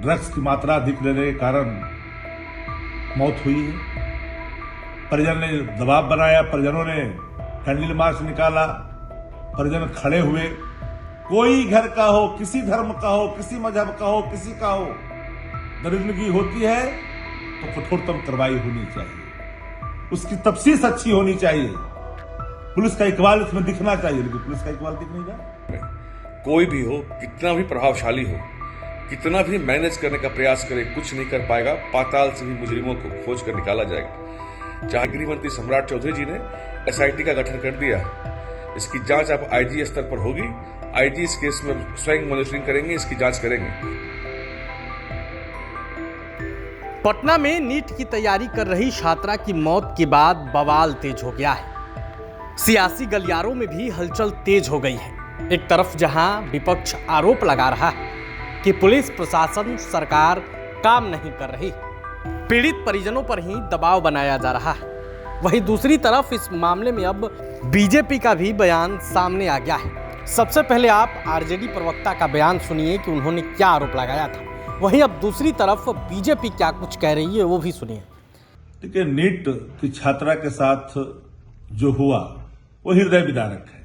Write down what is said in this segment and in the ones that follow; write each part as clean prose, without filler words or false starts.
Drugs की मात्रा अधिक लेने के कारण मौत हुई है। परिजन ने दबाव बनाया, परिजनों ने कैंडल मार्च निकाला, परिजन खड़े हुए। कोई घर का हो, किसी धर्म का हो, किसी मजहब का हो, किसी का हो, दरिंदगी होती है तो कठोरतम कार्रवाई होनी चाहिए, उसकी तफ्सीस अच्छी होनी चाहिए, पुलिस का इकबाल इसमें दिखना चाहिए। लेकिन पुलिस का इकबाल दिख नहीं रहा। कोई भी हो, कितना भी प्रभावशाली हो, कितना भी मैनेज करने का प्रयास करे, कुछ नहीं कर पाएगा। पाताल से भी मुजरिमों को खोज कर निकाला जाएगा। चाहे गृह मंत्री सम्राट चौधरी जी ने एसआईटी का गठन कर दिया, इसकी जांच अब आईजी स्तर पर होगी। आईजी इस केस में स्वयं मॉनिटरिंग करेंगे, इसकी जांच करेंगे। पटना में नीट की तैयारी कर रही छात्रा की मौत के बाद बवाल तेज हो गया है। सियासी गलियारों में भी हलचल तेज हो गई है। एक तरफ जहां विपक्ष आरोप लगा रहा है कि पुलिस प्रशासन सरकार काम नहीं कर रही, पीड़ित परिजनों पर ही दबाव बनाया जा रहा है, वहीं दूसरी तरफ इस मामले में अब बीजेपी का भी बयान सामने आ गया है। सबसे पहले आप आरजेडी प्रवक्ता का बयान सुनिए कि उन्होंने क्या आरोप लगाया था, वहीं अब दूसरी तरफ बीजेपी क्या कुछ कह रही है वो भी सुनिए। देखिए, नीट की छात्रा के साथ जो हुआ वो हृदय विदारक है।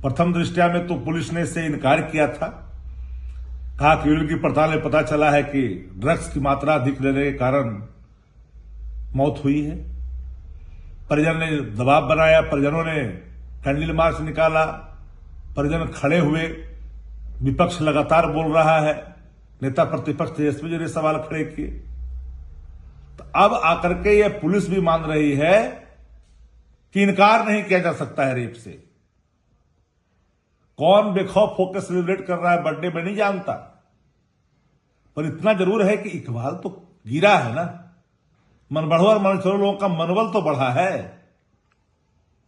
प्रथम दृष्टया में तो पुलिस ने इससे इनकार किया था, कहा कि उनकी पड़ताल में पता चला है कि ड्रग्स की मात्रा अधिक लेने के कारण मौत हुई है। परिजन ने दबाव बनाया, परिजनों ने कैंडल मार्च निकाला, परिजन खड़े हुए। विपक्ष लगातार बोल रहा है, नेता प्रतिपक्ष तेजस्वी जी ने सवाल खड़े किए। तो अब आकर के यह पुलिस भी मान रही है कि इनकार नहीं किया जा सकता है रेप से। कौन बेखौफ होकर सेलिब्रेट कर रहा है बर्थडे में नहीं जानता, पर इतना जरूर है कि इकबाल तो गिरा है ना। मनबढ़ो और मनछोरो लोगों का मनोबल तो बढ़ा है।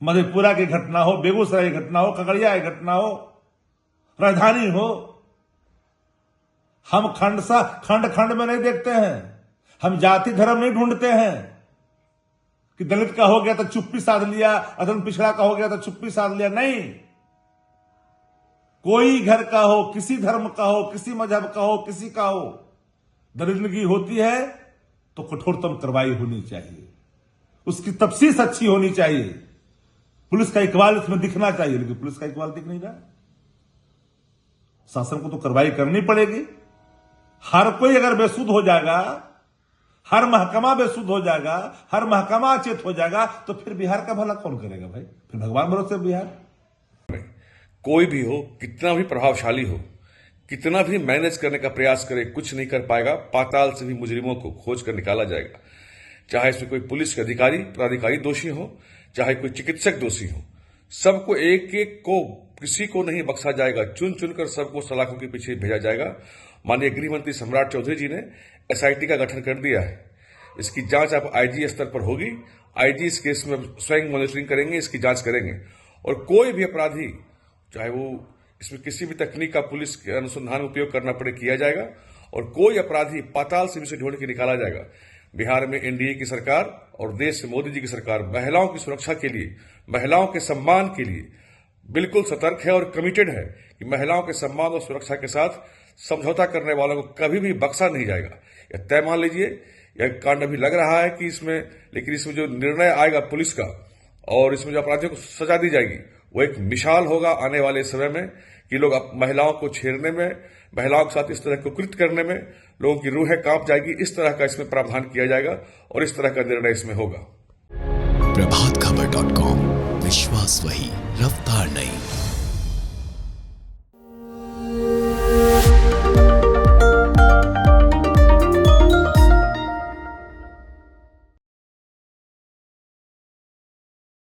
मधेपुरा की घटना हो, बेगूसराय की घटना हो, खगड़िया की घटना हो, राजधानी हो, हम खंड खंड में नहीं देखते हैं। हम जाति धर्म नहीं ढूंढते हैं कि दलित का हो गया तो चुप्पी साध लिया, अदन पिछड़ा का हो गया तो चुप्पी साध लिया। नहीं, कोई घर का हो, किसी धर्म का हो, किसी मजहब का हो, किसी का हो, दरिंदगी होती है तो कठोरतम कार्रवाई होनी चाहिए, उसकी तफ्सीस अच्छी होनी चाहिए, पुलिस का इकबाल इसमें दिखना चाहिए। लेकिन पुलिस का इकबाल दिख नहीं रहा। शासन को तो कार्रवाई करनी पड़ेगी। हर कोई अगर बेसुध हो जाएगा, हर महकमा बेसुध हो जाएगा, हर महकमा अचेत हो जाएगा, तो फिर बिहार का भला कौन करेगा भाई? फिर भगवान भरोसे बिहार। कोई भी हो, कितना भी प्रभावशाली हो, कितना भी मैनेज करने का प्रयास करे, कुछ नहीं कर पाएगा। पाताल से भी मुजरिमों को खोज कर निकाला जाएगा। चाहे इसमें कोई पुलिस के अधिकारी पदाधिकारी दोषी हो, चाहे कोई चिकित्सक दोषी हो, सबको एक एक को, किसी को नहीं बख्शा जाएगा। चुन चुनकर सबको सलाखों के पीछे भेजा जाएगा। माननीय गृह मंत्री सम्राट चौधरी जी ने एसआईटी का गठन कर दिया है, इसकी जांच अब आईजी स्तर पर होगी। आईजी इस केस में स्वयं मॉनिटरिंग करेंगे, इसकी जांच करेंगे। और कोई भी अपराधी, चाहे वो इसमें किसी भी तकनीक का पुलिस के अनुसंधान उपयोग करना पड़े, किया जाएगा। और कोई अपराधी पाताल से भी ढूंढ के निकाला जाएगा। बिहार में एनडीए की सरकार और देश में मोदी जी की सरकार महिलाओं की सुरक्षा के लिए, महिलाओं के सम्मान के लिए बिल्कुल सतर्क है और कमिटेड है कि महिलाओं के सम्मान और सुरक्षा के साथ समझौता करने वालों को कभी भी बख्शा नहीं जाएगा। यह तय मान लीजिए। यह कांड अभी लग रहा है कि इसमें, लेकिन इसमें जो निर्णय आएगा पुलिस का और इसमें जो अपराधियों को सजा दी जाएगी, वो एक मिसाल होगा आने वाले समय में कि लोग महिलाओं को छेड़ने में, महिलाओं के साथ इस तरह को कृत्य करने में लोगों की रूहें कांप जाएगी। इस तरह का इसमें प्रावधान किया जाएगा और इस तरह का निर्णय इसमें होगा। प्रभातखबर.com, विश्वास वही, रफ्तार नहीं।